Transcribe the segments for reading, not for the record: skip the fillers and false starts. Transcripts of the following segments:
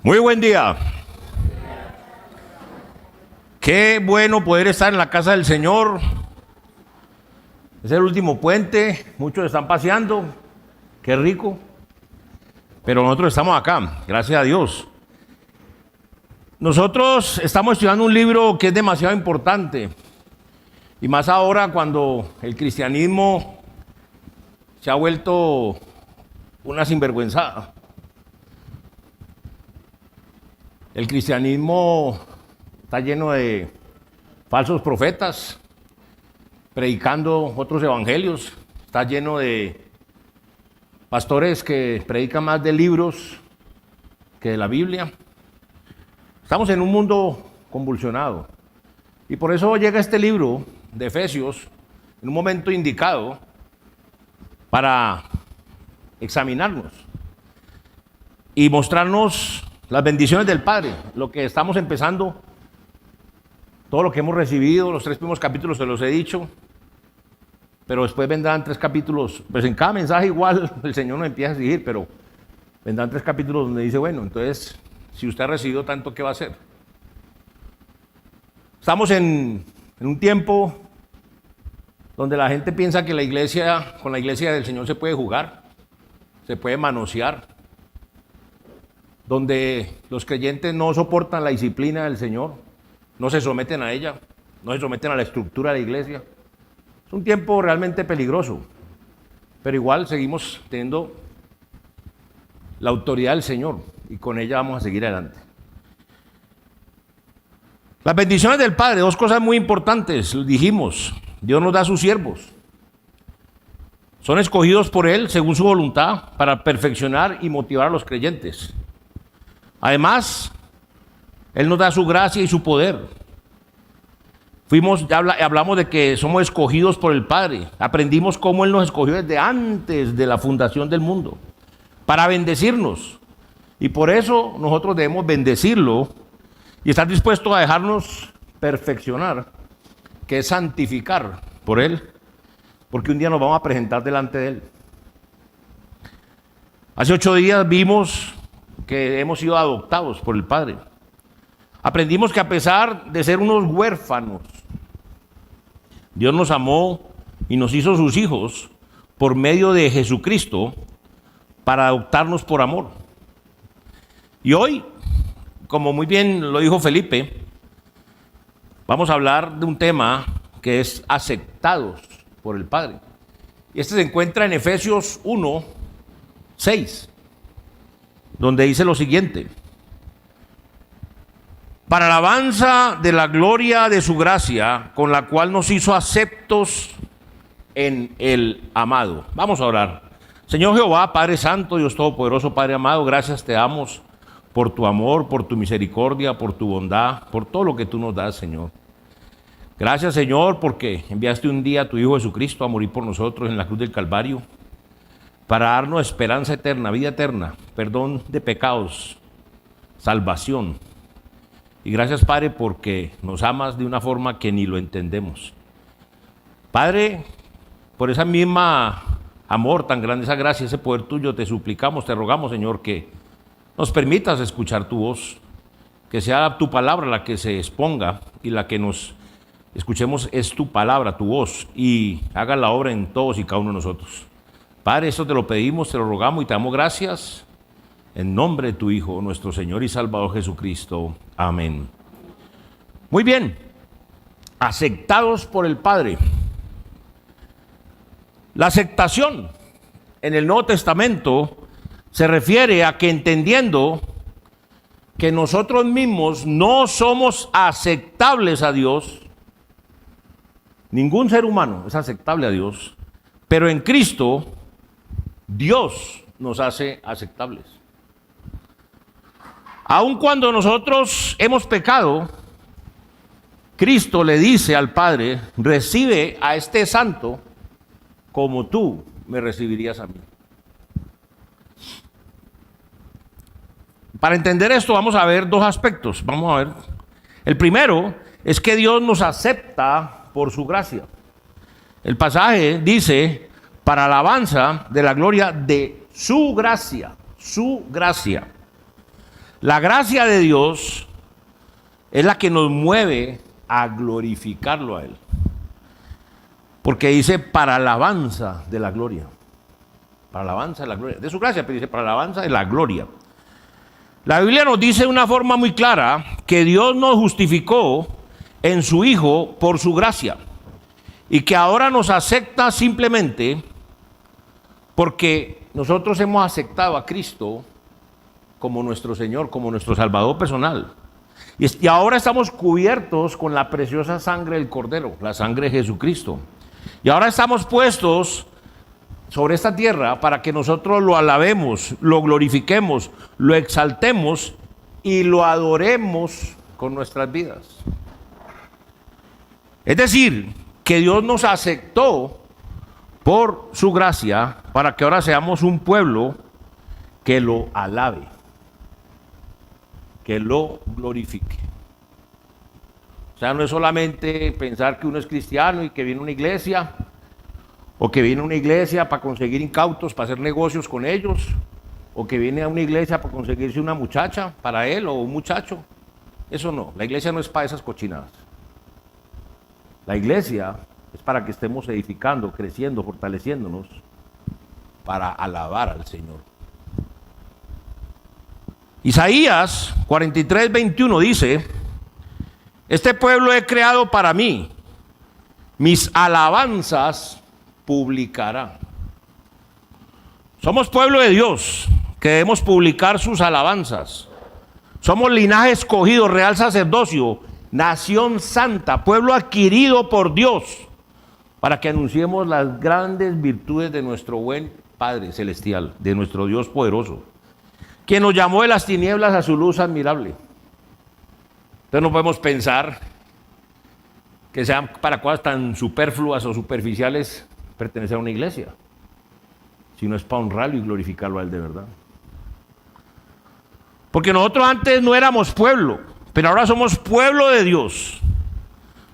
Muy buen día. Qué bueno poder estar en la casa del Señor. Es el último puente, muchos están paseando, qué rico. Pero nosotros estamos acá, gracias a Dios. Nosotros estamos estudiando un libro que es demasiado importante. Y más ahora cuando el cristianismo se ha vuelto una sinvergüenzada. El cristianismo está lleno de falsos profetas, predicando otros evangelios. Está lleno de pastores que predican más de libros que de la Biblia. Estamos en un mundo convulsionado. Y por eso llega este libro de Efesios en un momento indicado para examinarnos y mostrarnos las bendiciones del Padre, lo que estamos empezando, todo lo que hemos recibido, los 3 primeros capítulos se los he dicho, pero después vendrán 3 capítulos, pues en cada mensaje igual el Señor nos empieza a exigir, pero vendrán 3 capítulos donde dice, bueno, entonces, si usted ha recibido tanto, ¿qué va a hacer? Estamos en un tiempo donde la gente piensa que con la iglesia del Señor se puede jugar, se puede manosear, donde los creyentes no soportan la disciplina del Señor, no se someten a ella, no se someten a la estructura de la iglesia. Es un tiempo realmente peligroso, pero igual seguimos teniendo la autoridad del Señor y con ella vamos a seguir adelante. Las bendiciones del Padre, 2 cosas muy importantes, lo dijimos, Dios nos da a sus siervos. Son escogidos por Él según su voluntad para perfeccionar y motivar a los creyentes. Además, Él nos da su gracia y su poder. Hablamos de que somos escogidos por el Padre. Aprendimos cómo Él nos escogió desde antes de la fundación del mundo para bendecirnos. Y por eso nosotros debemos bendecirlo y estar dispuestos a dejarnos perfeccionar, que es santificar por Él, porque un día nos vamos a presentar delante de Él. Hace 8 días vimos que hemos sido adoptados por el Padre. Aprendimos que a pesar de ser unos huérfanos, Dios nos amó y nos hizo sus hijos por medio de Jesucristo para adoptarnos por amor. Y hoy, como muy bien lo dijo Felipe, vamos a hablar de un tema que es aceptados por el Padre. Y este se encuentra en Efesios 1:6. Donde dice lo siguiente: para alabanza de la gloria de su gracia, con la cual nos hizo aceptos en el amado. Vamos a orar. Señor Jehová, Padre Santo, Dios Todopoderoso, Padre amado, gracias te damos por tu amor, por tu misericordia, por tu bondad, por todo lo que tú nos das, Señor. Gracias, Señor, porque enviaste un día a tu Hijo Jesucristo a morir por nosotros en la cruz del Calvario, para darnos esperanza eterna, vida eterna, perdón de pecados, salvación. Y gracias, Padre, porque nos amas de una forma que ni lo entendemos. Padre, por esa misma amor tan grande, esa gracia, ese poder tuyo, te suplicamos, te rogamos, Señor, que nos permitas escuchar tu voz, que sea tu palabra la que se exponga y la que nos escuchemos es tu palabra, tu voz, y haga la obra en todos y cada uno de nosotros. Padre, esto te lo pedimos, te lo rogamos y te damos gracias en nombre de tu Hijo, nuestro Señor y Salvador Jesucristo. Amén. Muy bien, aceptados por el Padre. La aceptación en el Nuevo Testamento se refiere a que entendiendo que nosotros mismos no somos aceptables a Dios, ningún ser humano es aceptable a Dios, pero en Cristo Dios nos hace aceptables. Aun cuando nosotros hemos pecado, Cristo le dice al Padre: recibe a este santo como tú me recibirías a mí. Para entender esto vamos a ver 2 aspectos. Vamos a ver. El primero es que Dios nos acepta por su gracia. El pasaje dice: para alabanza de la gloria de su gracia, su gracia. La gracia de Dios es la que nos mueve a glorificarlo a Él. Porque dice para alabanza de la gloria. Para alabanza de la gloria. De su gracia, pero dice para alabanza de la gloria. La Biblia nos dice de una forma muy clara que Dios nos justificó en su Hijo por su gracia. Y que ahora nos acepta simplemente porque nosotros hemos aceptado a Cristo como nuestro Señor, como nuestro Salvador personal. Y ahora estamos cubiertos con la preciosa sangre del Cordero, la sangre de Jesucristo. Y ahora estamos puestos sobre esta tierra para que nosotros lo alabemos, lo glorifiquemos, lo exaltemos y lo adoremos con nuestras vidas. Es decir, que Dios nos aceptó por su gracia para que ahora seamos un pueblo que lo alabe, que lo glorifique. O sea, no es solamente pensar que uno es cristiano y que viene a una iglesia, o que viene a una iglesia para conseguir incautos, para hacer negocios con ellos, o que viene a una iglesia para conseguirse una muchacha para él o un muchacho. Eso no, la iglesia no es para esas cochinadas. La iglesia es para que estemos edificando, creciendo, fortaleciéndonos para alabar al Señor. Isaías 43:21 dice: este pueblo he creado para mí, mis alabanzas publicará. Somos pueblo de Dios, que debemos publicar sus alabanzas. Somos linaje escogido, real sacerdocio, nación santa, pueblo adquirido por Dios, para que anunciemos las grandes virtudes de nuestro buen Padre celestial, de nuestro Dios poderoso, quien nos llamó de las tinieblas a su luz admirable. Entonces no podemos pensar que sean para cosas tan superfluas o superficiales pertenecer a una iglesia, sino es para honrarlo y glorificarlo a Él de verdad. Porque nosotros antes no éramos pueblo, pero ahora somos pueblo de Dios.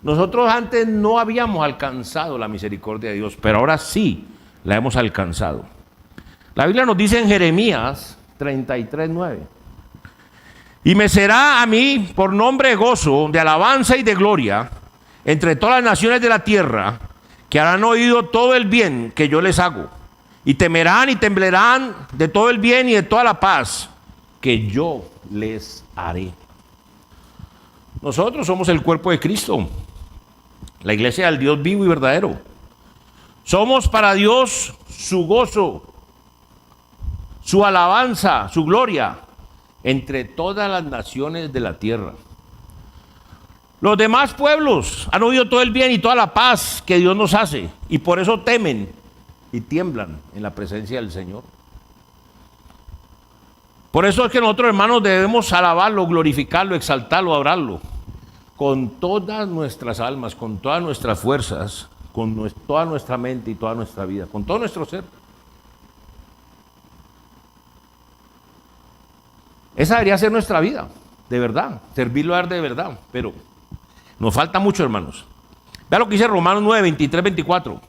Nosotros antes no habíamos alcanzado la misericordia de Dios, pero ahora sí la hemos alcanzado. La Biblia nos dice en Jeremías 33:9: y me será a mí por nombre de gozo, de alabanza y de gloria entre todas las naciones de la tierra, que habrán oído todo el bien que yo les hago, y temerán y temblarán de todo el bien y de toda la paz que yo les haré. Nosotros somos el cuerpo de Cristo, la iglesia del Dios vivo y verdadero. Somos para Dios su gozo, su alabanza, su gloria entre todas las naciones de la tierra. Los demás pueblos han oído todo el bien y toda la paz que Dios nos hace, y por eso temen y tiemblan en la presencia del Señor. Por eso es que nosotros, hermanos, debemos alabarlo, glorificarlo, exaltarlo, adorarlo con todas nuestras almas, con todas nuestras fuerzas, con toda nuestra mente y toda nuestra vida, con todo nuestro ser. Esa debería ser nuestra vida, de verdad, servirlo a Él de verdad, pero nos falta mucho, hermanos. Vea lo que dice Romanos 9, 23, 24.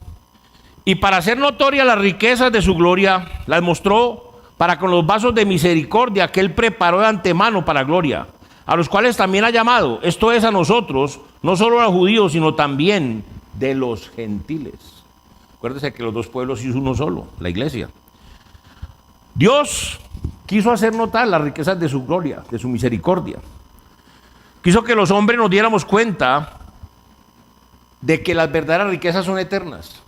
Y para hacer notorias las riquezas de su gloria, las mostró para con los vasos de misericordia que Él preparó de antemano para gloria, a los cuales también ha llamado, esto es a nosotros, no solo a los judíos, sino también de los gentiles. Acuérdense que los dos pueblos hizo uno solo, la iglesia. Dios quiso hacer notar las riquezas de su gloria, de su misericordia. Quiso que los hombres nos diéramos cuenta de que las verdaderas riquezas son eternas.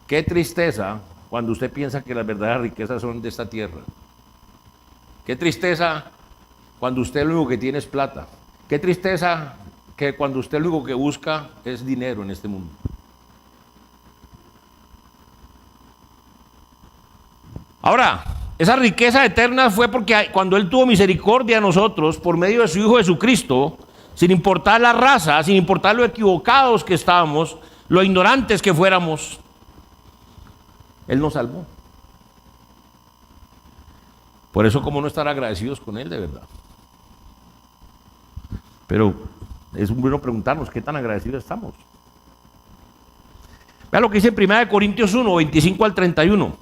Qué tristeza cuando usted piensa que las verdaderas riquezas son de esta tierra. Qué tristeza cuando usted lo único que tiene es plata. Qué tristeza que cuando usted lo único que busca es dinero en este mundo. Ahora, esa riqueza eterna fue porque cuando Él tuvo misericordia a nosotros por medio de su Hijo Jesucristo, sin importar la raza, sin importar lo equivocados que estábamos, lo ignorantes que fuéramos, Él nos salvó. Por eso, ¿cómo no estar agradecidos con Él de verdad? Pero es bueno preguntarnos qué tan agradecidos estamos. Vea lo que dice en 1 Corintios 1, 25 al 31.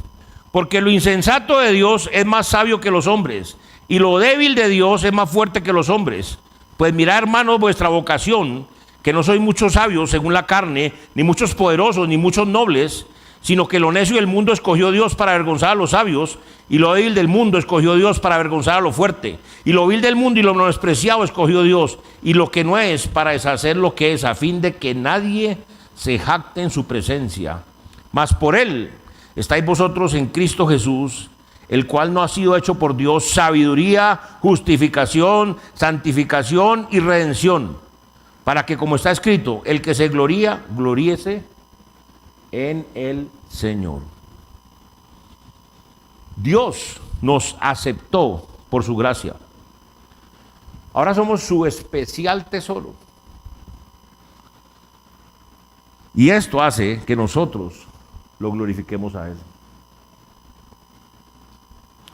Porque lo insensato de Dios es más sabio que los hombres, y lo débil de Dios es más fuerte que los hombres. Pues mirad, hermanos, vuestra vocación, que no sois muchos sabios según la carne, ni muchos poderosos, ni muchos nobles, sino que lo necio del mundo escogió Dios para avergonzar a los sabios, y lo débil del mundo escogió Dios para avergonzar a lo fuerte, y lo vil del mundo y lo menospreciado escogió Dios, y lo que no es para deshacer lo que es, a fin de que nadie se jacte en su presencia. Mas por él estáis vosotros en Cristo Jesús, el cual no ha sido hecho por Dios sabiduría, justificación, santificación y redención, para que, como está escrito, el que se gloría, gloríese en el Señor. Dios nos aceptó por su gracia. Ahora somos su especial tesoro. Y esto hace que nosotros lo glorifiquemos a Él.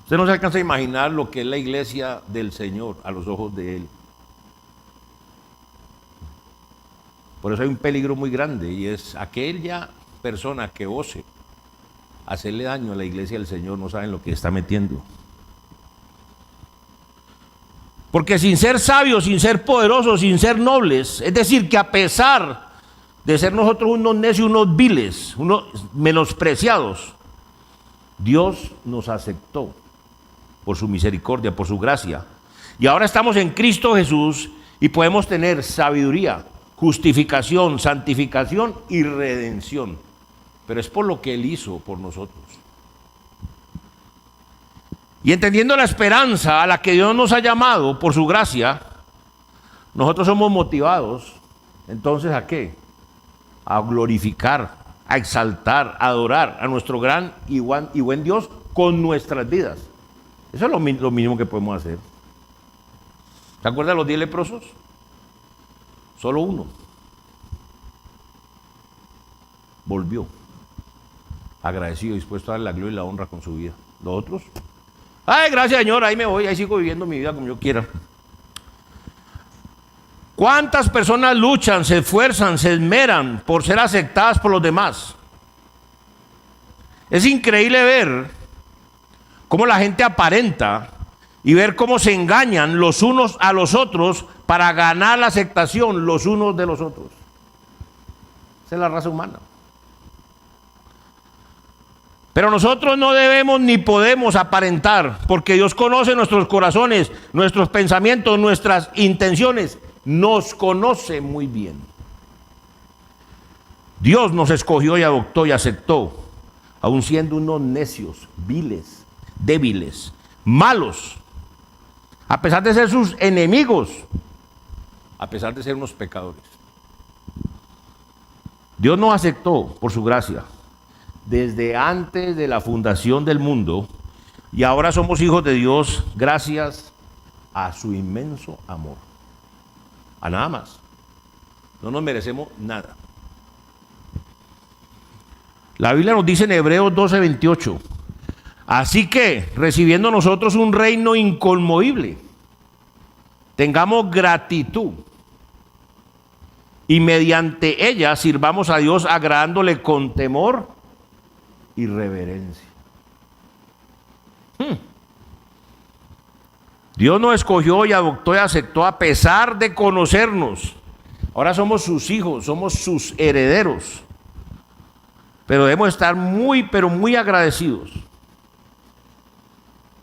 Usted no se alcanza a imaginar lo que es la iglesia del Señor a los ojos de Él. Por eso hay un peligro muy grande, y es aquella persona que ose hacerle daño a la iglesia del Señor, no saben lo que está metiendo. Porque sin ser sabios, sin ser poderosos, sin ser nobles, es decir, que a pesar de ser nosotros unos necios, unos viles, unos menospreciados, Dios nos aceptó por su misericordia, por su gracia. Y ahora estamos en Cristo Jesús y podemos tener sabiduría, justificación, santificación y redención. Pero es por lo que Él hizo por nosotros. Y entendiendo la esperanza a la que Dios nos ha llamado por su gracia, nosotros somos motivados, entonces, ¿a qué? A glorificar, a exaltar, a adorar a nuestro gran y buen Dios con nuestras vidas. Eso es lo mínimo que podemos hacer. ¿Se acuerdan de los 10 leprosos? Solo uno volvió, agradecido, dispuesto a darle la gloria y la honra con su vida. Los otros, ay, gracias Señor, ahí me voy, ahí sigo viviendo mi vida como yo quiera. ¿Cuántas personas luchan, se esfuerzan, se esmeran por ser aceptadas por los demás? Es increíble ver cómo la gente aparenta y ver cómo se engañan los unos a los otros para ganar la aceptación los unos de los otros. Esa es la raza humana. Pero nosotros no debemos ni podemos aparentar, porque Dios conoce nuestros corazones, nuestros pensamientos, nuestras intenciones. Nos conoce muy bien. Dios nos escogió y adoptó y aceptó, aun siendo unos necios, viles, débiles, malos, a pesar de ser sus enemigos, a pesar de ser unos pecadores. Dios nos aceptó por su gracia desde antes de la fundación del mundo, y ahora somos hijos de Dios gracias a su inmenso amor. A nada más. No nos merecemos nada. La Biblia nos dice en Hebreos 12:28, así que, recibiendo nosotros un reino inconmovible, tengamos gratitud y mediante ella sirvamos a Dios agradándole con temor y reverencia. Dios nos escogió y adoptó y aceptó a pesar de conocernos. Ahora somos sus hijos, somos sus herederos. Pero debemos estar muy, pero muy agradecidos.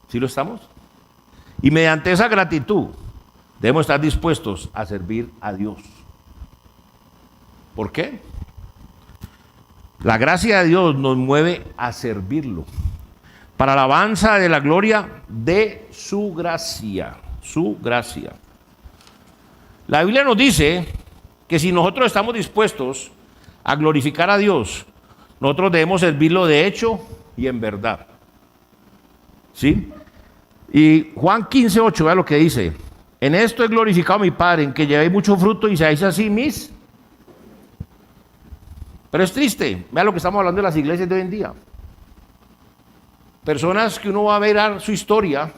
¿Sí lo estamos? Y mediante esa gratitud debemos estar dispuestos a servir a Dios. ¿Por qué? La gracia de Dios nos mueve a servirlo para alabanza de la gloria de su gracia. Su gracia. La Biblia nos dice que si nosotros estamos dispuestos a glorificar a Dios, nosotros debemos servirlo de hecho y en verdad. ¿Sí? Y Juan 15:8, vea lo que dice. En esto he glorificado a mi Padre, en que llevéis mucho fruto y seáis así mis. Pero es triste, vea lo que estamos hablando de las iglesias de hoy en día. Personas que uno va a ver su historia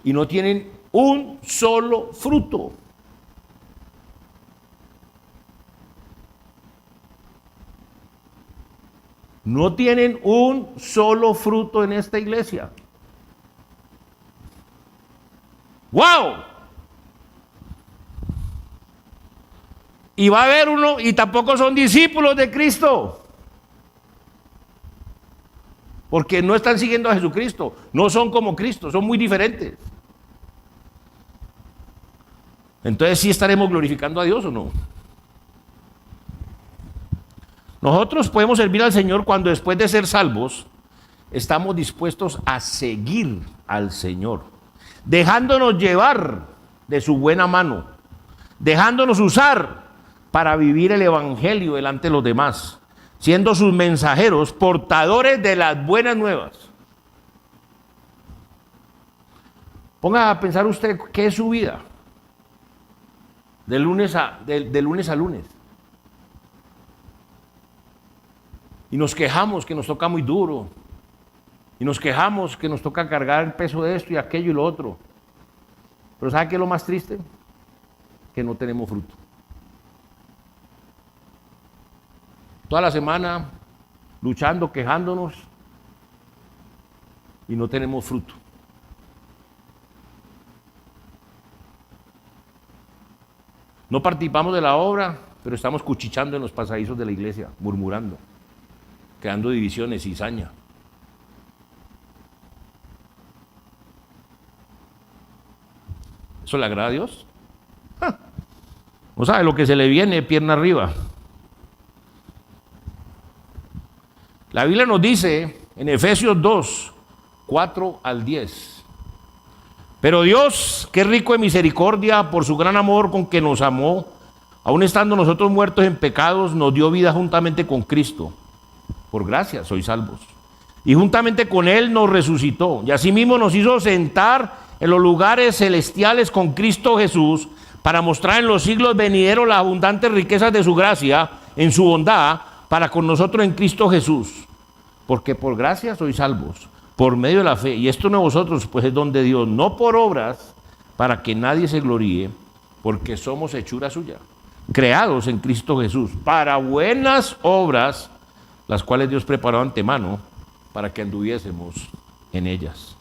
y no tienen un solo fruto. No tienen un solo fruto en esta iglesia. ¡Wow! Y va a haber uno, y tampoco son discípulos de Cristo. Porque no están siguiendo a Jesucristo. No son como Cristo, son muy diferentes. Entonces, ¿sí estaremos glorificando a Dios o no? Nosotros podemos servir al Señor cuando después de ser salvos, estamos dispuestos a seguir al Señor, dejándonos llevar de su buena mano, dejándonos usar para vivir el evangelio delante de los demás, siendo sus mensajeros, portadores de las buenas nuevas. Ponga a pensar usted qué es su vida, de lunes a lunes. Y nos quejamos que nos toca muy duro. Y nos quejamos que nos toca cargar el peso de esto y aquello y lo otro. Pero ¿sabe qué es lo más triste? Que no tenemos fruto. Toda la semana luchando, quejándonos y no tenemos fruto. No participamos de la obra, pero estamos cuchicheando en los pasadizos de la iglesia, murmurando, creando divisiones, cizaña. ¿Eso le agrada a Dios? No sabe lo que se le viene pierna arriba. La Biblia nos dice en Efesios 2, 4 al 10. Pero Dios, que es rico en misericordia, por su gran amor con que nos amó, aun estando nosotros muertos en pecados, nos dio vida juntamente con Cristo. Por gracia sois salvos. Y juntamente con Él nos resucitó. Y asimismo nos hizo sentar en los lugares celestiales con Cristo Jesús, para mostrar en los siglos venideros las abundantes riquezas de su gracia, en su bondad, para con nosotros en Cristo Jesús. Porque por gracia sois salvos, por medio de la fe. Y esto no vosotros, pues es don de Dios, no por obras, para que nadie se gloríe, porque somos hechura suya, creados en Cristo Jesús, para buenas obras, las cuales Dios preparó antemano, para que anduviésemos en ellas.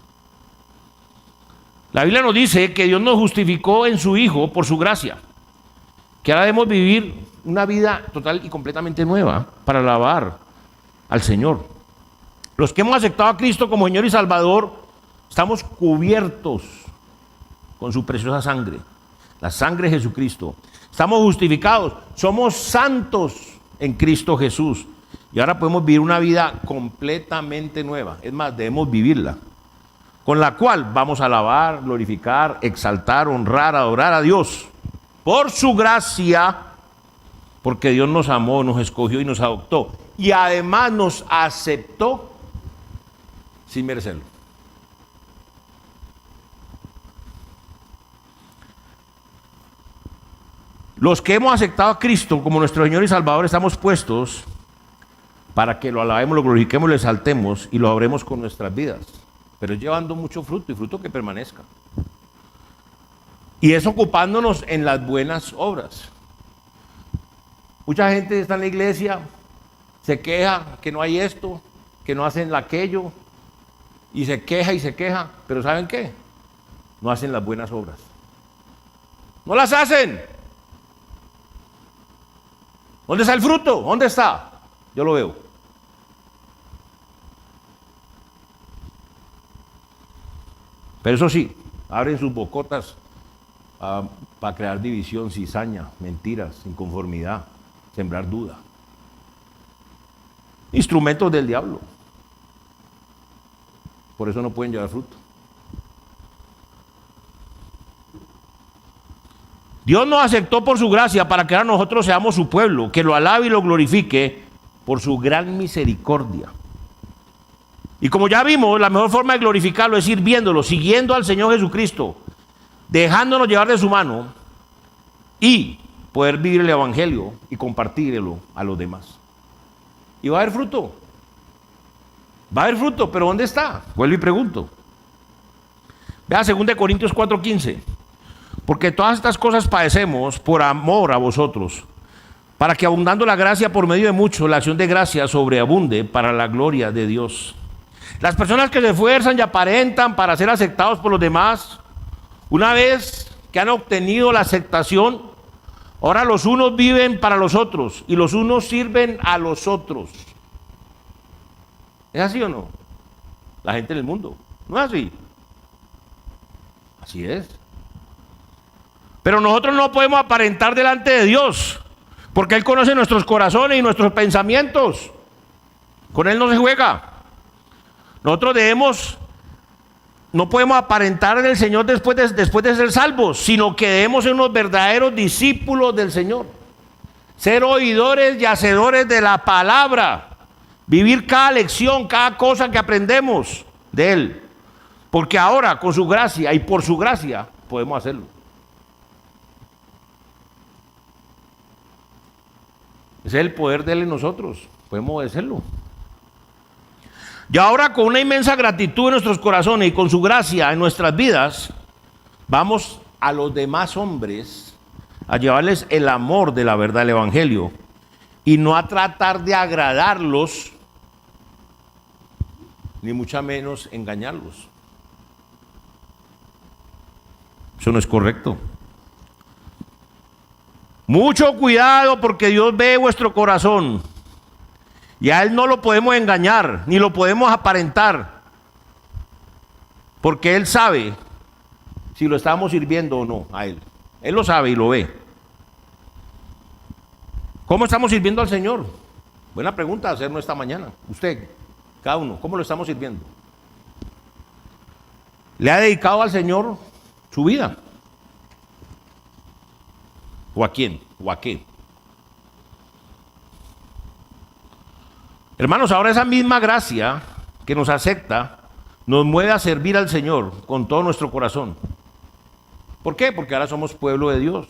La Biblia nos dice que Dios nos justificó en su Hijo por su gracia, que ahora debemos vivir una vida total y completamente nueva para alabar al Señor. Los que hemos aceptado a Cristo como Señor y Salvador, estamos cubiertos con su preciosa sangre, la sangre de Jesucristo. Estamos justificados, somos santos en Cristo Jesús. Y ahora podemos vivir una vida completamente nueva. Es más, debemos vivirla, con la cual vamos a alabar, glorificar, exaltar, honrar, adorar a Dios por su gracia, porque Dios nos amó, nos escogió y nos adoptó, y además nos aceptó sin merecerlo. Los que hemos aceptado a Cristo como nuestro Señor y Salvador estamos puestos para que lo alabemos, lo glorifiquemos, lo exaltemos y lo adoremos con nuestras vidas, pero es llevando mucho fruto y fruto que permanezca. Y es ocupándonos en las buenas obras. Mucha gente está en la iglesia, se queja que no hay esto, que no hacen aquello, y se queja, pero ¿saben qué? No hacen las buenas obras. No las hacen. ¿Dónde está el fruto? ¿Dónde está? Yo lo veo. Pero eso sí, abren sus bocotas para crear división, cizaña, mentiras, inconformidad, sembrar duda. Instrumentos del diablo. Por eso no pueden llevar fruto. Dios nos aceptó por su gracia para que ahora nosotros seamos su pueblo, que lo alabe y lo glorifique por su gran misericordia. Y como ya vimos, la mejor forma de glorificarlo es ir viéndolo, siguiendo al Señor Jesucristo, dejándonos llevar de su mano y poder vivir el evangelio y compartirlo a los demás. Y va a haber fruto. Va a haber fruto, pero ¿dónde está? Vuelvo y pregunto. Vea 2 Corintios 4:15. Porque todas estas cosas padecemos por amor a vosotros, para que abundando la gracia por medio de muchos, la acción de gracia sobreabunde para la gloria de Dios. Las personas que se esfuerzan y aparentan para ser aceptados por los demás, una vez que han obtenido la aceptación, ahora los unos viven para los otros y los unos sirven a los otros. ¿Es así o no? La gente en el mundo. ¿No es así? Así es. Pero nosotros no podemos aparentar delante de Dios, porque Él conoce nuestros corazones y nuestros pensamientos. Con Él no se juega. Nosotros no podemos aparentar en el Señor después de ser salvos, sino que debemos ser unos verdaderos discípulos del Señor. Ser oidores y hacedores de la palabra. Vivir cada lección, cada cosa que aprendemos de Él. Porque ahora, con su gracia y por su gracia, podemos hacerlo. Ese es el poder de Él en nosotros. Podemos hacerlo. Y ahora, con una inmensa gratitud en nuestros corazones y con su gracia en nuestras vidas, vamos a los demás hombres a llevarles el amor de la verdad del Evangelio y no a tratar de agradarlos, ni mucho menos engañarlos. Eso no es correcto. Mucho cuidado, porque Dios ve vuestro corazón y a Él no lo podemos engañar ni lo podemos aparentar, porque Él sabe si lo estamos sirviendo o no a Él. Él lo sabe y lo ve. ¿Cómo estamos sirviendo al Señor? Buena pregunta a hacernos esta mañana. Usted, cada uno, ¿cómo lo estamos sirviendo? ¿Le ha dedicado al Señor su vida? ¿O a quién? ¿O a qué? Hermanos, ahora esa misma gracia que nos acepta nos mueve a servir al Señor con todo nuestro corazón. ¿Por qué? Porque ahora somos pueblo de Dios.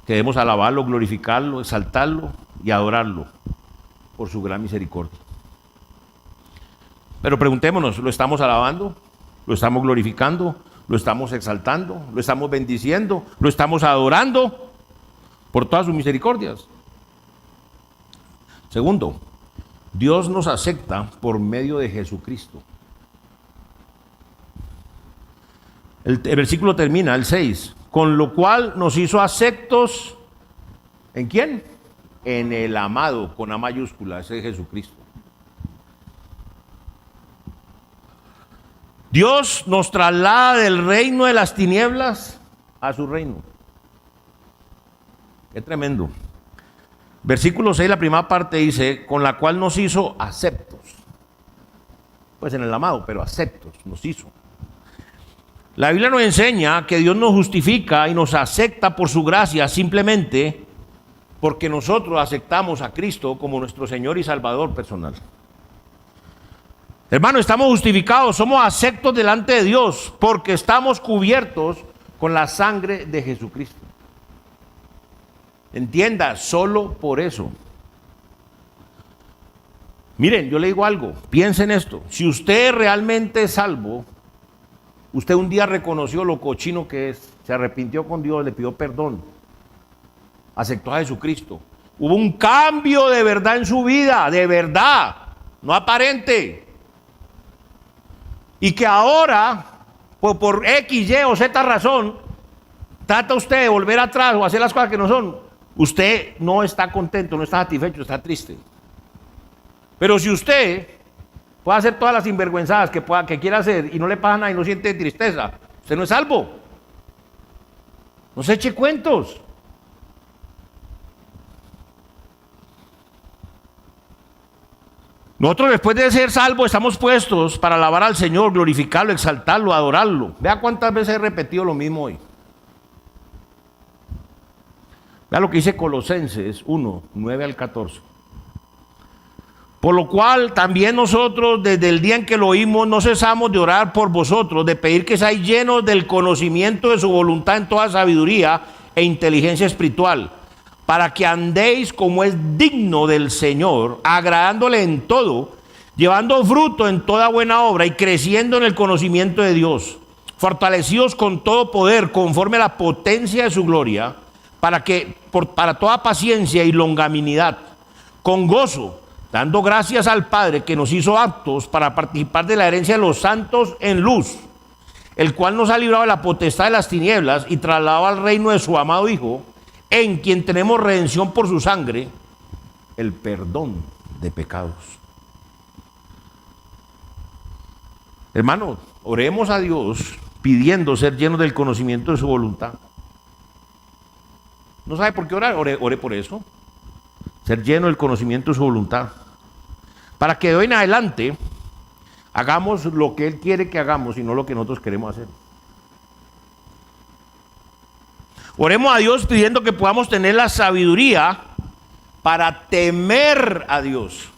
Debemos alabarlo, glorificarlo, exaltarlo y adorarlo por su gran misericordia. Pero preguntémonos, ¿lo estamos alabando? ¿Lo estamos glorificando? ¿Lo estamos exaltando? ¿Lo estamos bendiciendo? ¿Lo estamos adorando por todas sus misericordias? Segundo, Dios nos acepta por medio de Jesucristo. El versículo termina, el 6, con lo cual nos hizo aceptos, ¿en quién? En el amado, con A mayúscula, ese es Jesucristo. Dios nos traslada del reino de las tinieblas a su reino. Qué tremendo. Versículo 6, la primera parte dice, con la cual nos hizo aceptos. Pues en el amado, pero aceptos nos hizo. La Biblia nos enseña que Dios nos justifica y nos acepta por su gracia simplemente porque nosotros aceptamos a Cristo como nuestro Señor y Salvador personal. Hermano, estamos justificados, somos aceptos delante de Dios porque estamos cubiertos con la sangre de Jesucristo. Entienda, solo por eso. Miren, yo le digo algo, piensen esto. Si usted realmente es salvo, usted un día reconoció lo cochino que es, se arrepintió con Dios, le pidió perdón, aceptó a Jesucristo. Hubo un cambio de verdad en su vida, de verdad, no aparente. Y que ahora, pues por X, Y o Z razón, trata usted de volver atrás o hacer las cosas que no son. Usted no está contento, no está satisfecho, está triste. Pero si usted puede hacer todas las sinvergüenzadas que quiera hacer y no le pasa nada y no siente tristeza, usted no es salvo. No se eche cuentos. Nosotros, después de ser salvos, estamos puestos para alabar al Señor, glorificarlo, exaltarlo, adorarlo. Vea cuántas veces he repetido lo mismo hoy. Vea lo que dice Colosenses 1, 9 al 14. Por lo cual también nosotros, desde el día en que lo oímos, no cesamos de orar por vosotros, de pedir que seáis llenos del conocimiento de su voluntad en toda sabiduría e inteligencia espiritual, para que andéis como es digno del Señor, agradándole en todo, llevando fruto en toda buena obra y creciendo en el conocimiento de Dios, fortalecidos con todo poder conforme a la potencia de su gloria, para toda paciencia y longanimidad, con gozo, dando gracias al Padre que nos hizo aptos para participar de la herencia de los santos en luz, el cual nos ha librado de la potestad de las tinieblas y trasladado al reino de su amado Hijo, en quien tenemos redención por su sangre, el perdón de pecados. Hermanos, oremos a Dios pidiendo ser llenos del conocimiento de su voluntad. ¿No sabe por qué orar? Ore por eso. Ser lleno del conocimiento de su voluntad. Para que de hoy en adelante hagamos lo que Él quiere que hagamos y no lo que nosotros queremos hacer. Oremos a Dios pidiendo que podamos tener la sabiduría para temer a Dios.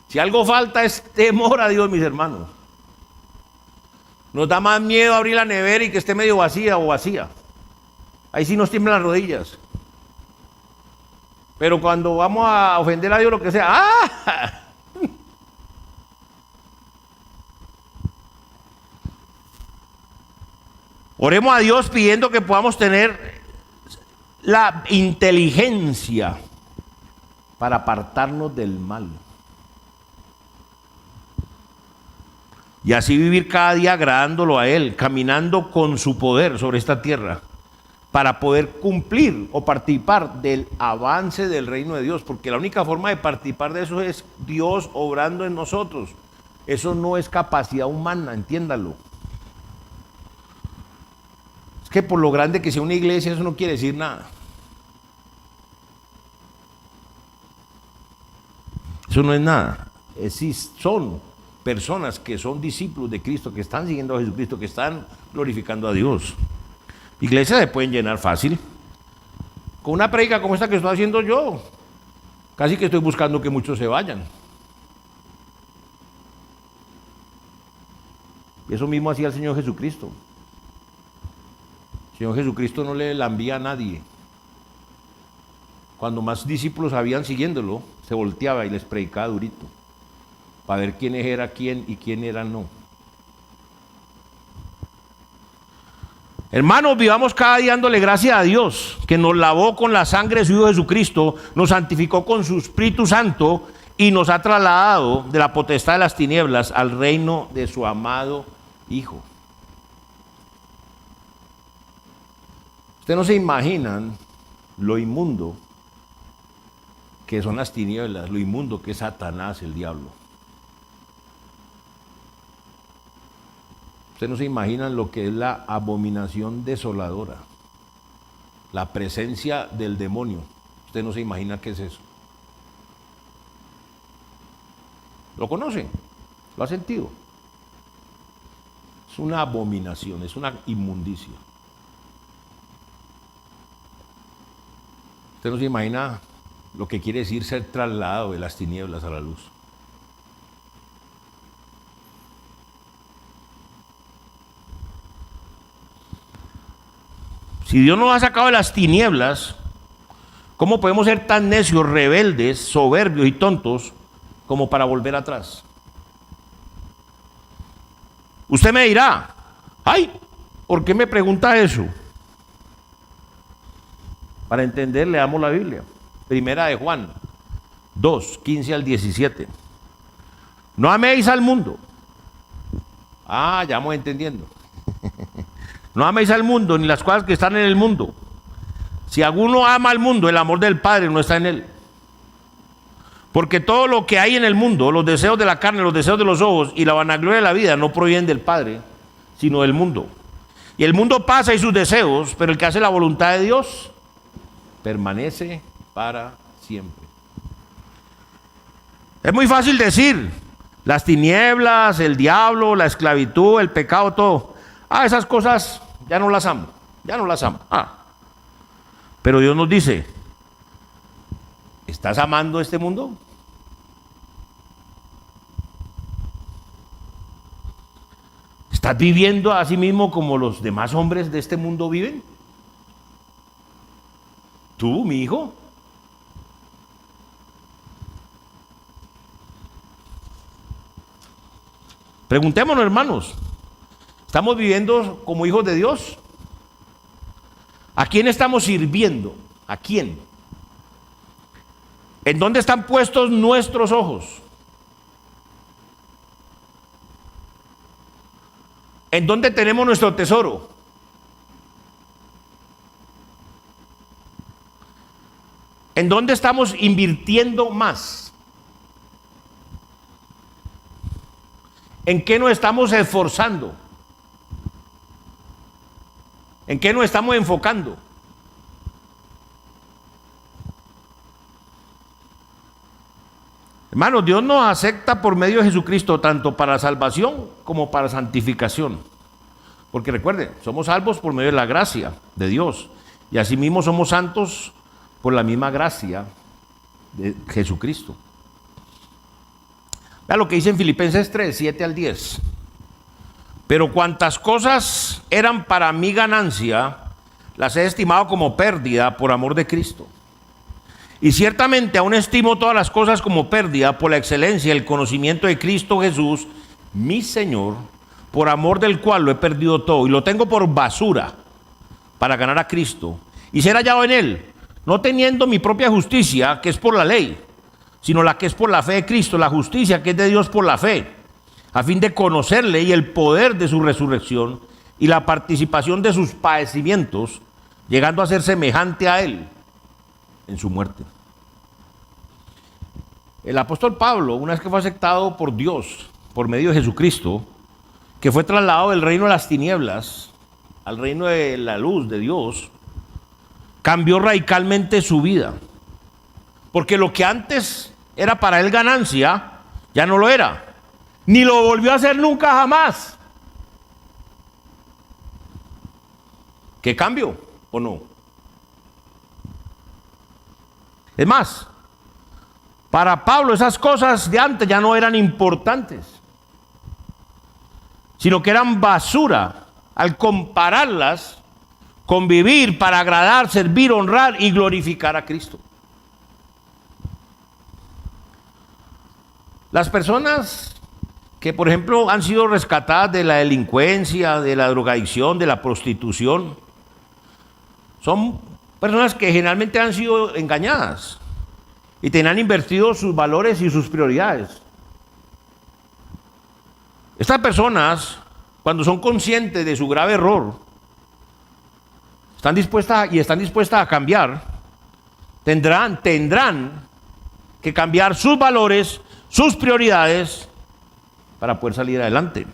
Si algo falta es temor a Dios, mis hermanos. Nos da más miedo abrir la nevera y que esté medio vacía o vacía. Ahí sí nos tiemblan las rodillas. Pero cuando vamos a ofender a Dios, lo que sea, ¡ah! Oremos a Dios pidiendo que podamos tener la inteligencia para apartarnos del mal. Y así vivir cada día agradándolo a Él, caminando con su poder sobre esta tierra, para poder cumplir o participar del avance del reino de Dios, porque la única forma de participar de eso es Dios obrando en nosotros. Eso no es capacidad humana, entiéndalo. Es que por lo grande que sea una iglesia, eso no quiere decir nada. Eso no es nada. Son personas que son discípulos de Cristo, que están siguiendo a Jesucristo, que están glorificando a Dios. Iglesias se pueden llenar fácil. Con una predica como esta que estoy haciendo yo, casi que estoy buscando que muchos se vayan. Y eso mismo hacía el Señor Jesucristo. El Señor Jesucristo no le envía a nadie. Cuando más discípulos habían siguiéndolo, se volteaba y les predicaba durito, para ver quién era quién y quién era no. Hermanos, vivamos cada día dándole gracias a Dios, que nos lavó con la sangre de su Hijo Jesucristo, nos santificó con su Espíritu Santo y nos ha trasladado de la potestad de las tinieblas al reino de su amado Hijo. Ustedes no se imaginan lo inmundo que son las tinieblas, lo inmundo que es Satanás, el diablo. Ustedes no se imaginan lo que es la abominación desoladora, la presencia del demonio. Usted no se imagina qué es eso. ¿Lo conocen? ¿Lo ha sentido? Es una abominación, es una inmundicia. Usted no se imagina lo que quiere decir ser trasladado de las tinieblas a la luz. Si Dios nos ha sacado de las tinieblas, ¿cómo podemos ser tan necios, rebeldes, soberbios y tontos como para volver atrás? Usted me dirá, ay, ¿por qué me pregunta eso? Para entender, leamos la Biblia. Primera de Juan 2, 15 al 17. No améis al mundo. Ah, ya vamos entendiendo. No améis al mundo ni las cosas que están en el mundo. Si alguno ama al mundo, el amor del Padre no está en él. Porque todo lo que hay en el mundo, los deseos de la carne, los deseos de los ojos y la vanagloria de la vida, no provienen del Padre, sino del mundo. Y el mundo pasa y sus deseos, pero el que hace la voluntad de Dios permanece para siempre. Es muy fácil decir, las tinieblas, el diablo, la esclavitud, el pecado, todo. Ah, esas cosas ya no las amo, ya no las amo. Pero Dios nos dice, ¿estás amando este mundo? ¿Estás viviendo a sí mismo como los demás hombres de este mundo viven? ¿Tú, mi hijo? Preguntémonos, hermanos, ¿estamos viviendo como hijos de Dios? ¿A quién estamos sirviendo? ¿A quién? ¿En dónde están puestos nuestros ojos? ¿En dónde tenemos nuestro tesoro? ¿En dónde estamos invirtiendo más? ¿En qué nos estamos esforzando? ¿En qué nos estamos enfocando? Hermanos, Dios nos acepta por medio de Jesucristo tanto para salvación como para santificación. Porque recuerden, somos salvos por medio de la gracia de Dios. Y asimismo somos santos por la misma gracia de Jesucristo. Vean lo que dice en Filipenses 3, 7 al 10. Pero cuantas cosas eran para mi ganancia, las he estimado como pérdida por amor de Cristo. Y ciertamente aún estimo todas las cosas como pérdida por la excelencia y el conocimiento de Cristo Jesús, mi Señor, por amor del cual lo he perdido todo y lo tengo por basura para ganar a Cristo y ser hallado en Él, no teniendo mi propia justicia, que es por la ley, sino la que es por la fe de Cristo, la justicia que es de Dios por la fe, a fin de conocerle y el poder de su resurrección y la participación de sus padecimientos, llegando a ser semejante a Él en su muerte. El apóstol Pablo, una vez que fue aceptado por Dios, por medio de Jesucristo, que fue trasladado del reino de las tinieblas al reino de la luz de Dios, cambió radicalmente su vida. Porque lo que antes era para él ganancia, ya no lo era. Ni lo volvió a hacer nunca jamás. ¿Qué cambio o no? Es más, para Pablo esas cosas de antes ya no eran importantes, sino que eran basura al compararlas con vivir para agradar, servir, honrar y glorificar a Cristo. Las personas que, por ejemplo, han sido rescatadas de la delincuencia, de la drogadicción, de la prostitución, son personas que generalmente han sido engañadas y tenían invertido sus valores y sus prioridades. Estas personas, cuando son conscientes de su grave error, están dispuestas a cambiar, tendrán que cambiar sus valores, sus prioridades para poder salir adelante.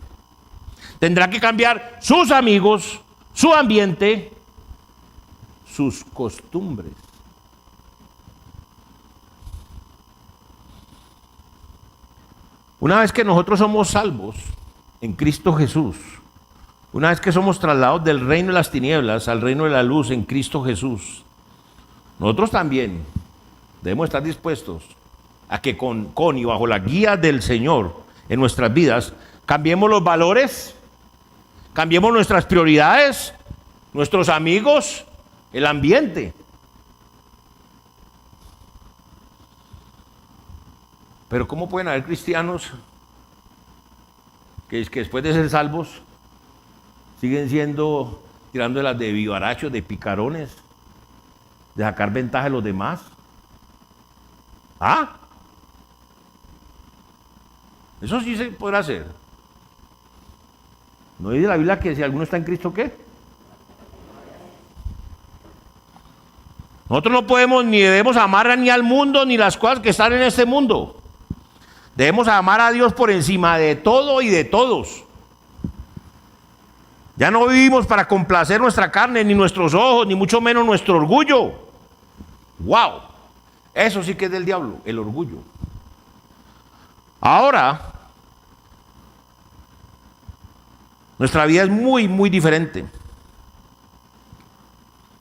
Tendrán que cambiar sus amigos, su ambiente, sus costumbres. Una vez que nosotros somos salvos en Cristo Jesús, una vez que somos trasladados del reino de las tinieblas al reino de la luz en Cristo Jesús, nosotros también debemos estar dispuestos a que con y bajo la guía del Señor en nuestras vidas, cambiemos los valores, cambiemos nuestras prioridades, nuestros amigos, el ambiente. Pero ¿cómo pueden haber cristianos que después de ser salvos siguen siendo tirándolas de vivarachos, de picarones, de sacar ventaja de los demás? ¿Ah? Eso sí se podrá hacer. ¿No dice la Biblia que si alguno está en Cristo, qué? Nosotros no podemos ni debemos amar ni al mundo ni las cosas que están en este mundo. Debemos amar a Dios por encima de todo y de todos. Ya no vivimos para complacer nuestra carne, ni nuestros ojos, ni mucho menos nuestro orgullo. ¡Wow! Eso sí que es del diablo, el orgullo. Ahora, nuestra vida es muy, muy diferente.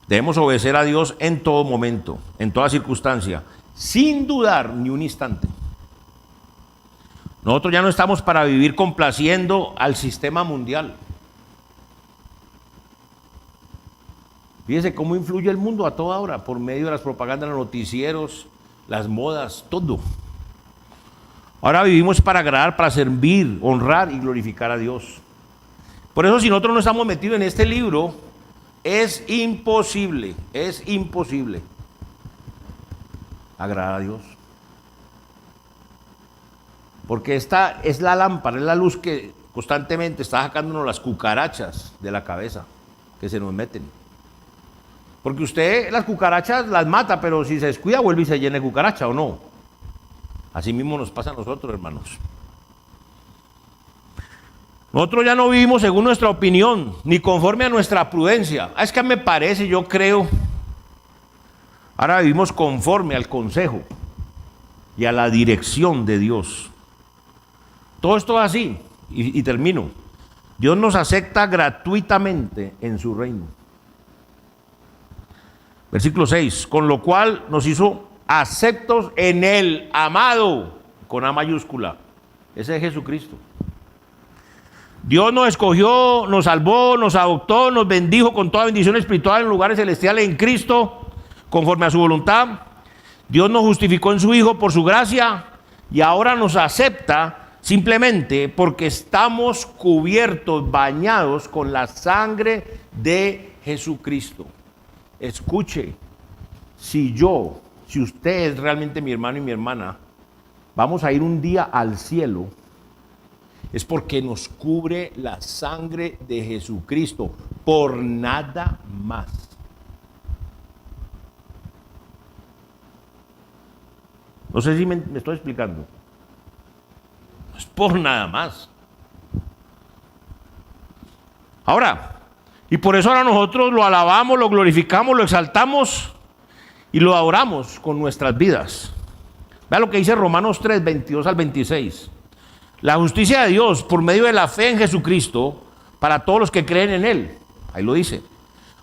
Debemos obedecer a Dios en todo momento, en toda circunstancia, sin dudar ni un instante. Nosotros ya no estamos para vivir complaciendo al sistema mundial. Fíjense cómo influye el mundo a toda hora, por medio de las propagandas, los noticieros, las modas, todo. Ahora vivimos para agradar, para servir, honrar y glorificar a Dios. Por eso, si nosotros no estamos metidos en este libro, es imposible agradar a Dios. Porque esta es la lámpara, es la luz que constantemente está sacándonos las cucarachas de la cabeza que se nos meten. Porque usted las cucarachas las mata, pero si se descuida vuelve y se llena de cucaracha, ¿o no? Así mismo nos pasa a nosotros, hermanos. Nosotros ya no vivimos según nuestra opinión, ni conforme a nuestra prudencia. Es que me parece, yo creo. Ahora vivimos conforme al consejo y a la dirección de Dios. Todo esto es así, y termino. Dios nos acepta gratuitamente en su reino. Versículo 6, con lo cual nos hizo aceptos en el amado, con A mayúscula. Ese es Jesucristo. Dios nos escogió, nos salvó, nos adoptó, nos bendijo con toda bendición espiritual en lugares celestiales en Cristo, conforme a su voluntad. Dios nos justificó en su Hijo por su gracia y ahora nos acepta simplemente porque estamos cubiertos, bañados con la sangre de Jesucristo. Escuche, si usted es realmente mi hermano y mi hermana, vamos a ir un día al cielo, es porque nos cubre la sangre de Jesucristo, por nada más. No sé si me estoy explicando. No es por nada más. Ahora, y por eso ahora nosotros lo alabamos, lo glorificamos, lo exaltamos y lo adoramos con nuestras vidas. Vea lo que dice Romanos 3, 22 al 26. La justicia de Dios por medio de la fe en Jesucristo para todos los que creen en Él. Ahí lo dice.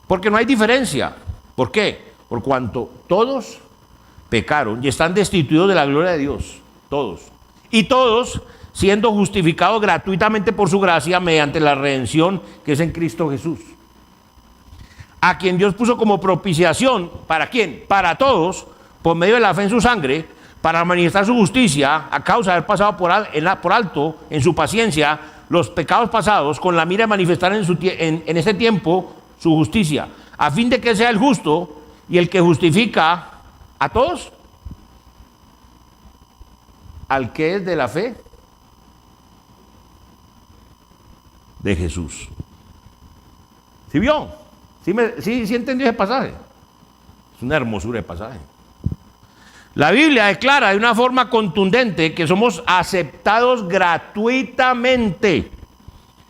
Porque no hay diferencia. ¿Por qué? Por cuanto todos pecaron y están destituidos de la gloria de Dios. Todos. Y todos siendo justificados gratuitamente por su gracia mediante la redención que es en Cristo Jesús. A quien Dios puso como propiciación, ¿para quién? Para todos, por medio de la fe en su sangre, para manifestar su justicia a causa de haber pasado por alto en su paciencia los pecados pasados, con la mira de manifestar en ese tiempo su justicia, a fin de que sea el justo y el que justifica a todos, al que es de la fe de Jesús. ¿Sí vio? ¿Sí entendió ese pasaje? Es una hermosura de pasaje. La Biblia declara de una forma contundente que somos aceptados gratuitamente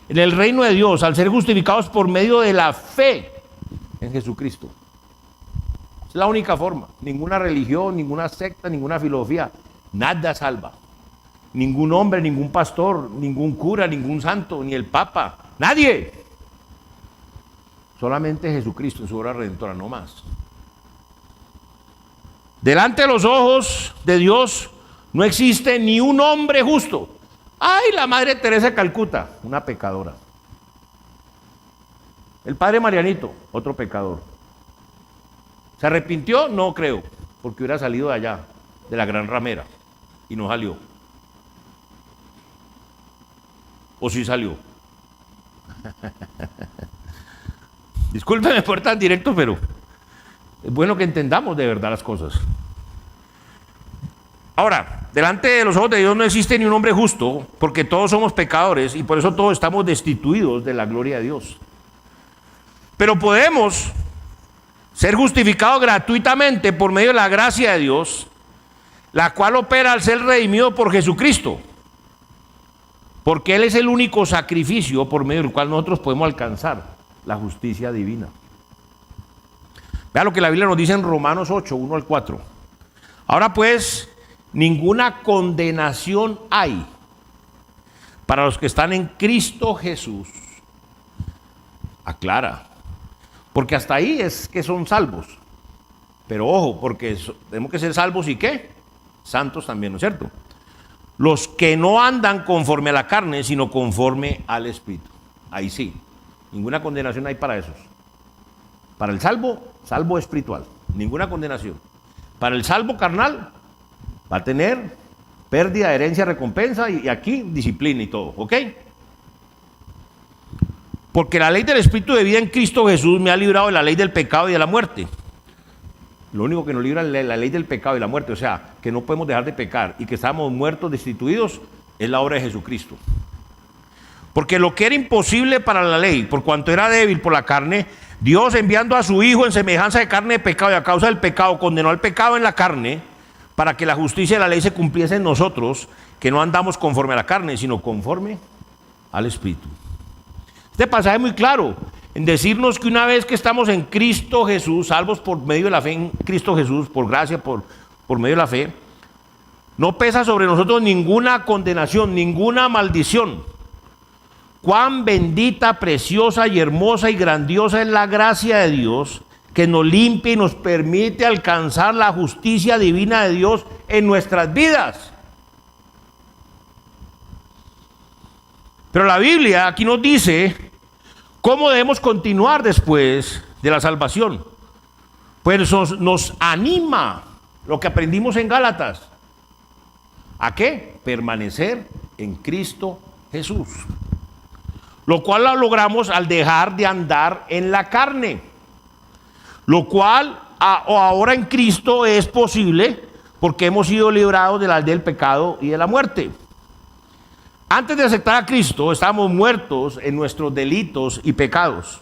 en el reino de Dios al ser justificados por medio de la fe en Jesucristo. Es la única forma. Ninguna religión, ninguna secta, ninguna filosofía, nada salva. Ningún hombre, ningún pastor, ningún cura, ningún santo, ni el papa, nadie. Solamente Jesucristo en su obra redentora, no más. Delante de los ojos de Dios no existe ni un hombre justo. Ay, la Madre Teresa de Calcuta, una pecadora. El Padre Marianito, otro pecador. ¿Se arrepintió? No creo, porque hubiera salido de allá, de la Gran Ramera, y no salió. ¿O sí salió? Discúlpeme por tan directo, pero es bueno que entendamos de verdad las cosas. Ahora, delante de los ojos de Dios no existe ni un hombre justo, porque todos somos pecadores y por eso todos estamos destituidos de la gloria de Dios. Pero podemos ser justificados gratuitamente por medio de la gracia de Dios, la cual opera al ser redimido por Jesucristo, porque Él es el único sacrificio por medio del cual nosotros podemos alcanzar la justicia divina. Vea lo que la Biblia nos dice en Romanos 8, 1 al 4. Ahora pues, ninguna condenación hay para los que están en Cristo Jesús. Aclara. Porque hasta ahí es que son salvos. Pero ojo, porque tenemos que ser salvos y ¿qué? Santos también, ¿no es cierto? Los que no andan conforme a la carne, sino conforme al Espíritu. Ahí sí. Ninguna condenación hay para esos. Para el salvo espiritual, ninguna condenación. Para el salvo carnal, va a tener pérdida de herencia, recompensa y aquí disciplina y todo, ¿ok? Porque la ley del Espíritu de vida en Cristo Jesús me ha librado de la ley del pecado y de la muerte. Lo único que nos libra es la ley del pecado y la muerte, o sea, que no podemos dejar de pecar y que estamos muertos, destituidos, es la obra de Jesucristo. Porque lo que era imposible para la ley, por cuanto era débil por la carne, Dios, enviando a su Hijo en semejanza de carne de pecado y a causa del pecado, condenó al pecado en la carne para que la justicia de la ley se cumpliese en nosotros, que no andamos conforme a la carne, sino conforme al Espíritu. Este pasaje es muy claro en decirnos que una vez que estamos en Cristo Jesús, salvos por medio de la fe en Cristo Jesús, por gracia, por medio de la fe, no pesa sobre nosotros ninguna condenación, ninguna maldición. Cuán bendita, preciosa y hermosa y grandiosa es la gracia de Dios, que nos limpia y nos permite alcanzar la justicia divina de Dios en nuestras vidas. Pero la Biblia aquí nos dice cómo debemos continuar después de la salvación. Pues nos anima lo que aprendimos en Gálatas. ¿A qué? Permanecer en Cristo Jesús. Lo cual lo logramos al dejar de andar en la carne. Lo cual ahora en Cristo es posible porque hemos sido librados de la ley del pecado y de la muerte. Antes de aceptar a Cristo, estábamos muertos en nuestros delitos y pecados.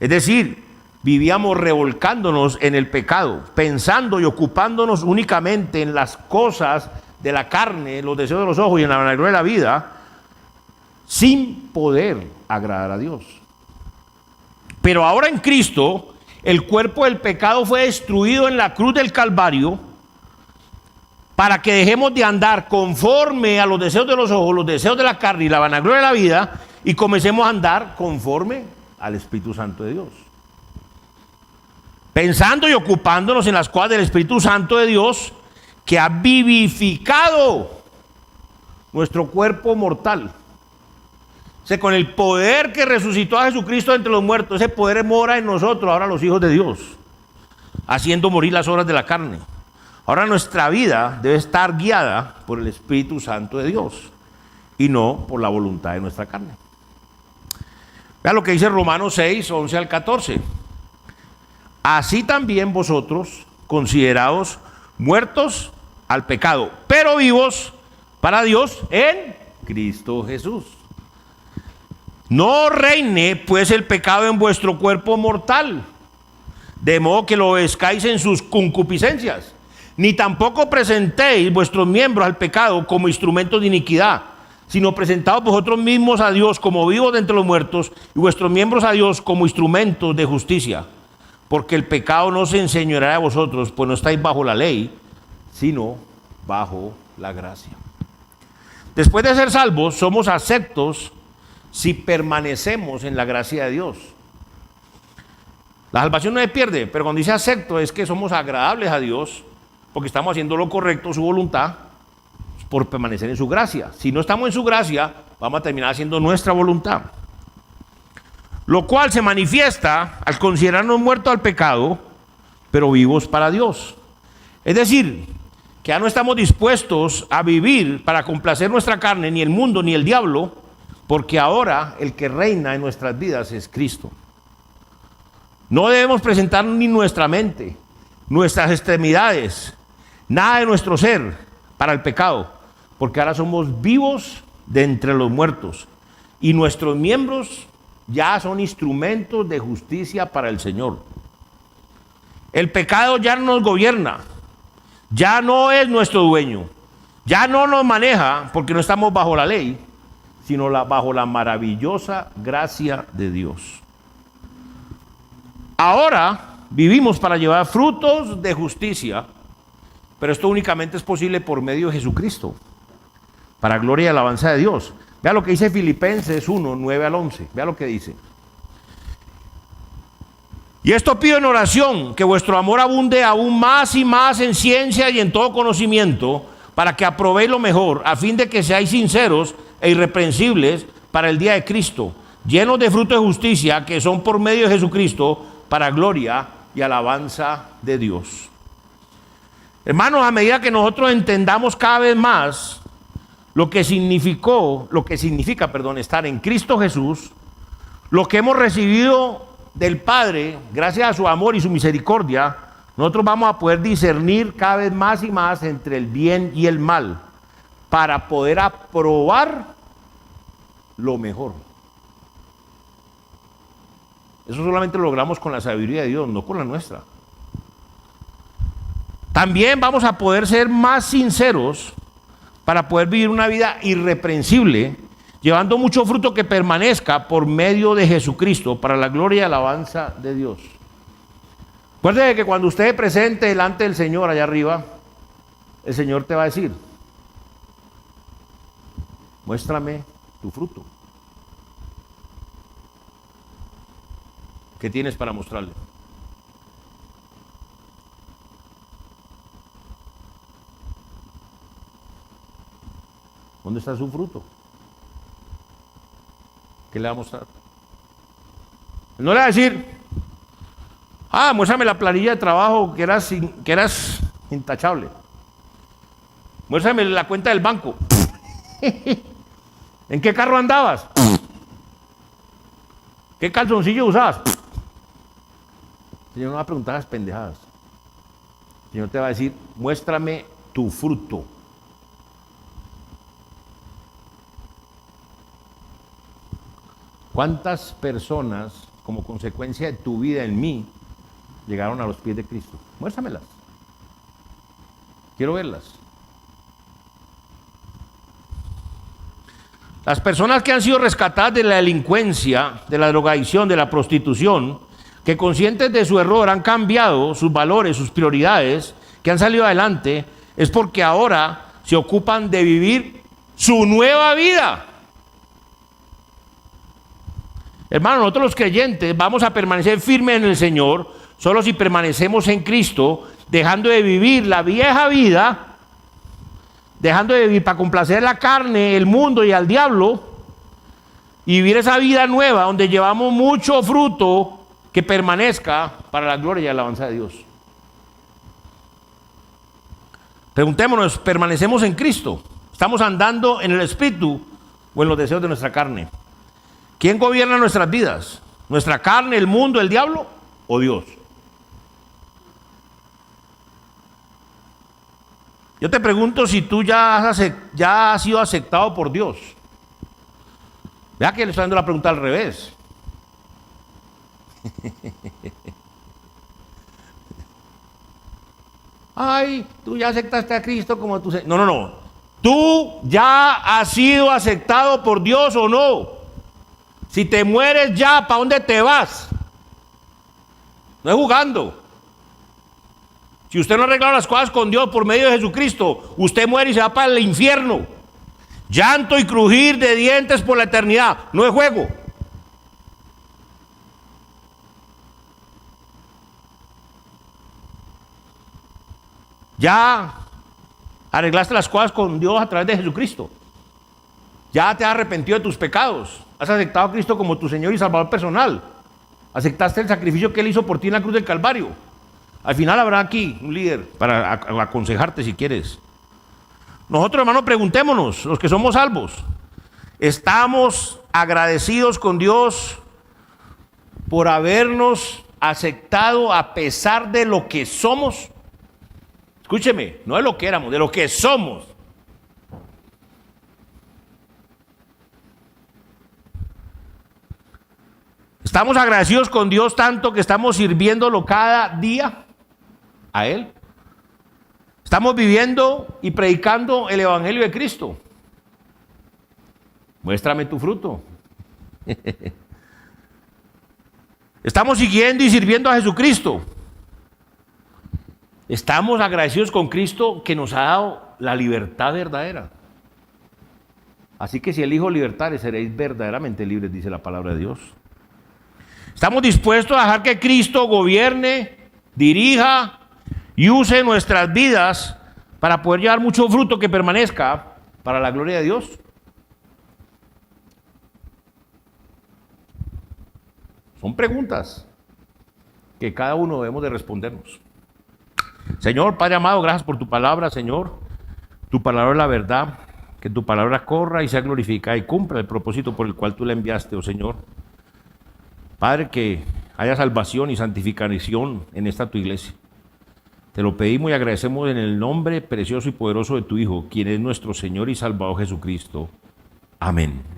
Es decir, vivíamos revolcándonos en el pecado, pensando y ocupándonos únicamente en las cosas de la carne, los deseos de los ojos y en la vanagloria de la vida, sin poder agradar a Dios. Pero ahora en Cristo, el cuerpo del pecado fue destruido en la cruz del Calvario, para que dejemos de andar conforme a los deseos de los ojos, los deseos de la carne y la vanagloria de la vida, y comencemos a andar conforme al Espíritu Santo de Dios. Pensando y ocupándonos en las cosas del Espíritu Santo de Dios, que ha vivificado nuestro cuerpo mortal. O sea, con el poder que resucitó a Jesucristo entre los muertos, ese poder mora en nosotros, ahora los hijos de Dios, haciendo morir las obras de la carne. Ahora nuestra vida debe estar guiada por el Espíritu Santo de Dios y no por la voluntad de nuestra carne. Vean lo que dice Romanos 6, 11 al 14. Así también vosotros, considerados muertos al pecado, pero vivos para Dios en Cristo Jesús. No reine pues el pecado en vuestro cuerpo mortal, de modo que lo obedezcáis en sus concupiscencias. Ni tampoco presentéis vuestros miembros al pecado como instrumentos de iniquidad, sino presentaos vosotros mismos a Dios como vivos de entre los muertos y vuestros miembros a Dios como instrumentos de justicia. Porque el pecado no se enseñoreará de vosotros, pues no estáis bajo la ley, sino bajo la gracia. Después de ser salvos, somos aceptos si permanecemos en la gracia de Dios. La salvación no se pierde, pero cuando dice acepto es que somos agradables a Dios, porque estamos haciendo lo correcto, su voluntad, por permanecer en su gracia. Si no estamos en su gracia, vamos a terminar haciendo nuestra voluntad. Lo cual se manifiesta al considerarnos muertos al pecado, pero vivos para Dios. Es decir, que ya no estamos dispuestos a vivir para complacer nuestra carne, ni el mundo, ni el diablo, porque ahora el que reina en nuestras vidas es Cristo. No debemos presentar ni nuestra mente, nuestras extremidades, nada de nuestro ser para el pecado, porque ahora somos vivos de entre los muertos y nuestros miembros ya son instrumentos de justicia para el Señor. El pecado ya no nos gobierna, ya no es nuestro dueño, ya no nos maneja porque no estamos bajo la ley, sino bajo la maravillosa gracia de Dios. Ahora vivimos para llevar frutos de justicia, pero esto únicamente es posible por medio de Jesucristo, para gloria y alabanza de Dios. Vea lo que dice Filipenses 1, 9 al 11. Vea lo que dice. Y esto pido en oración, que vuestro amor abunde aún más y más en ciencia y en todo conocimiento, para que aprobéis lo mejor, a fin de que seáis sinceros e irreprensibles para el día de Cristo, llenos de fruto de justicia, que son por medio de Jesucristo, para gloria y alabanza de Dios. Hermanos, a medida que nosotros entendamos cada vez más lo que significa, estar en Cristo Jesús, lo que hemos recibido del Padre, gracias a su amor y su misericordia, nosotros vamos a poder discernir cada vez más y más entre el bien y el mal, para poder aprobar lo mejor. Eso solamente lo logramos con la sabiduría de Dios, no con la nuestra. También vamos a poder ser más sinceros para poder vivir una vida irreprensible, llevando mucho fruto que permanezca por medio de Jesucristo, para la gloria y alabanza de Dios. Acuérdate que cuando usted se presente delante del Señor allá arriba, el Señor te va a decir: muéstrame tu fruto. ¿Qué tienes para mostrarle? ¿Dónde está su fruto? ¿Qué le va a mostrar? No le va a decir: muéstrame la planilla de trabajo que eras intachable. Muéstrame la cuenta del banco. ¿En qué carro andabas? ¿Qué calzoncillo usabas? El Señor no va a preguntar las pendejadas. El Señor te va a decir: muéstrame tu fruto. ¿Cuántas personas, como consecuencia de tu vida en mí, llegaron a los pies de Cristo? Muéstramelas. Quiero verlas. Las personas que han sido rescatadas de la delincuencia, de la drogadicción, de la prostitución, que conscientes de su error han cambiado sus valores, sus prioridades, que han salido adelante, es porque ahora se ocupan de vivir su nueva vida. Hermano, nosotros los creyentes vamos a permanecer firmes en el Señor solo si permanecemos en Cristo, dejando de vivir la vieja vida, dejando de vivir para complacer la carne, el mundo y al diablo, y vivir esa vida nueva donde llevamos mucho fruto que permanezca para la gloria y la alabanza de Dios. Preguntémonos: ¿permanecemos en Cristo? ¿Estamos andando en el Espíritu o en los deseos de nuestra carne? ¿Quién gobierna nuestras vidas? ¿Nuestra carne, el mundo, el diablo o Dios? Yo te pregunto si tú ya has sido aceptado por Dios. Vea que le estoy dando la pregunta al revés. Ay, tú ya aceptaste a Cristo como tu Señor. No. ¿Tú ya has sido aceptado por Dios o no? Si te mueres ya, ¿para dónde te vas? No es jugando. Si usted no arregla las cosas con Dios por medio de Jesucristo, usted muere y se va para el infierno. Llanto y crujir de dientes por la eternidad. No es juego. Ya arreglaste las cosas con Dios a través de Jesucristo. Ya te has arrepentido de tus pecados. Has aceptado a Cristo como tu Señor y Salvador personal. Aceptaste el sacrificio que Él hizo por ti en la cruz del Calvario. Al final habrá aquí un líder para aconsejarte si quieres. Nosotros, hermanos, preguntémonos, los que somos salvos, ¿estamos agradecidos con Dios por habernos aceptado a pesar de lo que somos? Escúcheme, no de lo que éramos, de lo que somos. ¿Estamos agradecidos con Dios tanto que estamos sirviéndolo cada día a Él? ¿Estamos viviendo y predicando el Evangelio de Cristo? Muéstrame tu fruto. ¿Estamos siguiendo y sirviendo a Jesucristo? ¿Estamos agradecidos con Cristo que nos ha dado la libertad verdadera? Así que si elijo libertad, seréis verdaderamente libres, dice la palabra de Dios. ¿Estamos dispuestos a dejar que Cristo gobierne, dirija y use nuestras vidas para poder llevar mucho fruto que permanezca para la gloria de Dios? Son preguntas que cada uno debemos de respondernos. Señor, Padre amado, gracias por tu palabra, Señor. Tu palabra es la verdad. Que tu palabra corra y sea glorificada y cumpla el propósito por el cual tú la enviaste, oh Señor. Padre, que haya salvación y santificación en esta tu iglesia. Te lo pedimos y agradecemos en el nombre precioso y poderoso de tu Hijo, quien es nuestro Señor y Salvador Jesucristo. Amén.